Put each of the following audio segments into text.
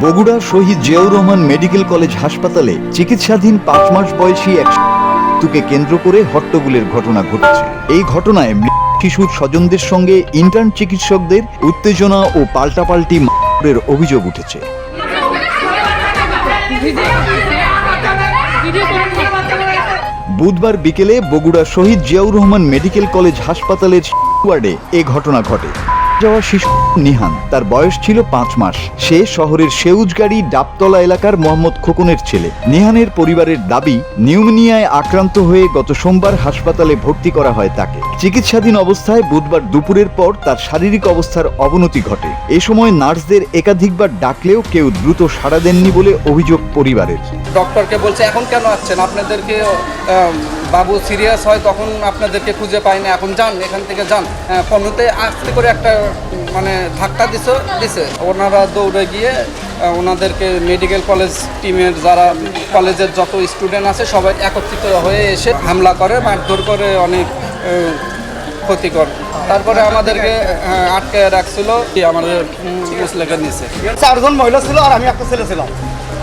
বগুড়া শহীদ Ziaur Rahman medical college হাসপাতালে চিকিৎসাধীন ৫ মাস বয়সী এক শিশুকে কেন্দ্র করে হট্টগোলের ঘটনা ঘটেছে। এই ঘটনায় শিশুর স্বজনদের সঙ্গে ইন্টার্ন চিকিৎসকদের উত্তেজনা ও পাল্টাপাল্টি মারের অভিযোগ উঠেছে। বুধবার বিকেলে বগুড়া শহীদ জিয়াউর রহমান মেডিকেল কলেজ হাসপাতালের ওয়ার্ডে এ ঘটনা ঘটে। যাওয়া শিশু নিহান, তার বয়স ছিল ৫ মাস। সে শহরের সেউজগাড়ি ডাবতলা এলাকার মোহাম্মদ খোকনের ছেলে। নিহানের পরিবারের দাবি, নিউমোনিয়ায় আক্রান্ত হয়ে গত সোমবার হাসপাতালে ভর্তি করা হয় তাকে। চিকিৎসাধীন অবস্থায় বুধবার দুপুরের পর তার শারীরিক অবস্থার অবনতি ঘটে। এ সময় নার্সদের একাধিকবার ডাকলেও কেউ দ্রুত সাড়া দেননি বলে অভিযোগ পরিবারের। ডক্টরকে বলছে এখন কেন আসছেন, আপনাদেরকে বাবু সিরিয়াস হয় তখন আপনাদেরকে খুঁজে পাই না, এখন যান, এখান থেকে যান। কনুতে আস্তে করে একটা ধাক্কা দিছে। ওনারা দৌড়ে গিয়ে ওনাদেরকে মেডিকেল কলেজ টিমের যারা কলেজের যত স্টুডেন্ট আছে সবাই একত্রিত হয়ে এসে হামলা করে, মারধর করে, অনেক ক্ষতিকর। তারপরে আমাদেরকে আটকে রাখছিল, আমাদের মুসলেকে নিচে 4 জন মহিলা ছিল আর আমি একটা ছেলে ছিলাম।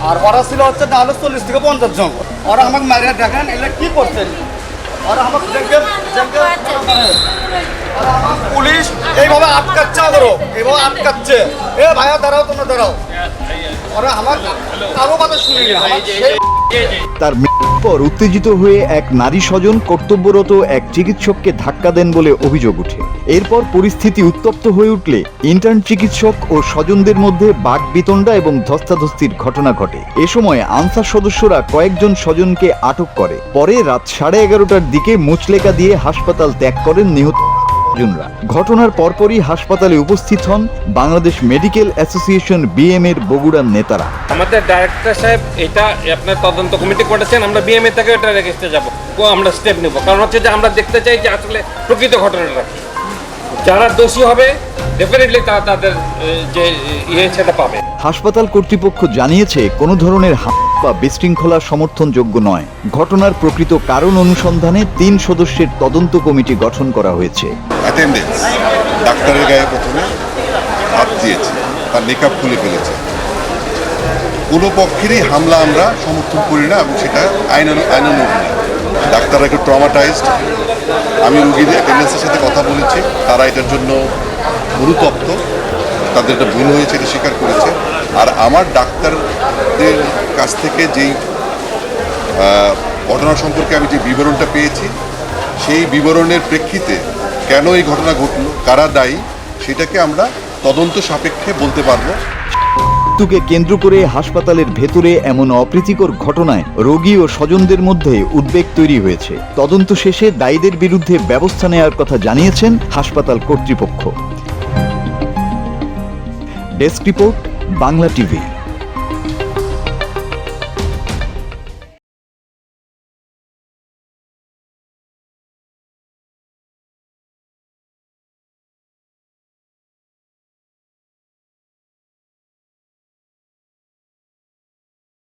আর ওরা ছিল হচ্ছে তাহলে 40 থেকে 50 জন। ওরা আমাকে মারিয়ে দেখেন এগুলো কি করছেন। ওরা আমাকে পুলিশ এইভাবে আটকাচ্ছে, এইভাবে আটকাচ্ছে। এ ভাইয়া দাঁড়াও, তোমরা দাঁড়াও। ওরা আমার কারো কথা শুনিনি। তার মৃত্যুর পর উত্তেজিত হয়ে এক নারী স্বজন কর্তব্যরত এক চিকিৎসককে ধাক্কা দেন বলে অভিযোগ ওঠে। এরপর পরিস্থিতি উত্তপ্ত হয়ে উঠলে ইন্টার্ন চিকিৎসক ও স্বজনদের মধ্যে বাকবিতণ্ডা এবং ধস্তাধস্তির ঘটনা ঘটে। এ সময় আনসার সদস্যরা কয়েকজন স্বজনকে আটক করে। পরে রাত 11:30টার দিকে মুচলেকা দিয়ে হাসপাতাল ত্যাগ করেন নিহত। ঘটনার পরপরই হাসপাতালে উপস্থিত হন বাংলাদেশ মেডিকেল অ্যাসোসিয়েশন বিএম এর বগুড়ার নেতারা। আমাদের ডাইরেক্টর সাহেব এটা আপনার তদন্ত কমিটি করেছেন, আমরা বিএমএ থেকে এটা রেখে যাবো, আমরা স্টেপ নেব। কারণ হচ্ছে যে আমরা দেখতে চাই যে আসলে প্রকৃত ঘটনাটা যারা দোষী হবে ডেফিনেটলি তাদের যে সেটা পাবে। হাসপাতাল কর্তৃপক্ষ জানিয়েছে কোনো ধরনের বা বিশৃঙ্খলা সমর্থনযোগ্য নয়। ঘটনার প্রকৃত কারণ অনুসন্ধানে 3 সদস্যের তদন্ত কমিটি গঠন করা হয়েছে। অ্যাটেন্ডেন্স ডাক্তারের গায়ে প্রথমে হাত দিয়েছে, তার মেকআপ খুলে ফেলেছে। কোনো পক্ষেরই হামলা আমরা সমর্থন করি না এবং সেটা আইনানুগ না। ডাক্তাররা একটু ট্রমাটাইজড। আমি রুগীদের অ্যাটেন্ডেন্সের সাথে কথা বলেছি, তারা এটার জন্য অনুতপ্ত, তাদের একটা ভুল হয়েছে এটা স্বীকার করেছে। আর আমার ডাক্তারদের কাছ থেকে যেই ঘটনা সম্পর্কে আমি যে বিবরণটা পেয়েছি, সেই বিবরণের প্রেক্ষিতে কেন এই ঘটনা ঘটলো, কারা দায়ী, সেটাকে আমরা তদন্ত সাপেক্ষে বলতে পারবো। মৃত্যুকে কেন্দ্র করে হাসপাতালের ভেতরে এমন অপ্রীতিকর ঘটনায় রোগী ও স্বজনদের মধ্যে উদ্বেগ তৈরি হয়েছে। তদন্ত শেষে দায়ীদের বিরুদ্ধে ব্যবস্থা নেওয়ার কথা জানিয়েছেন হাসপাতাল কর্তৃপক্ষ। Desk report, Bangla TV.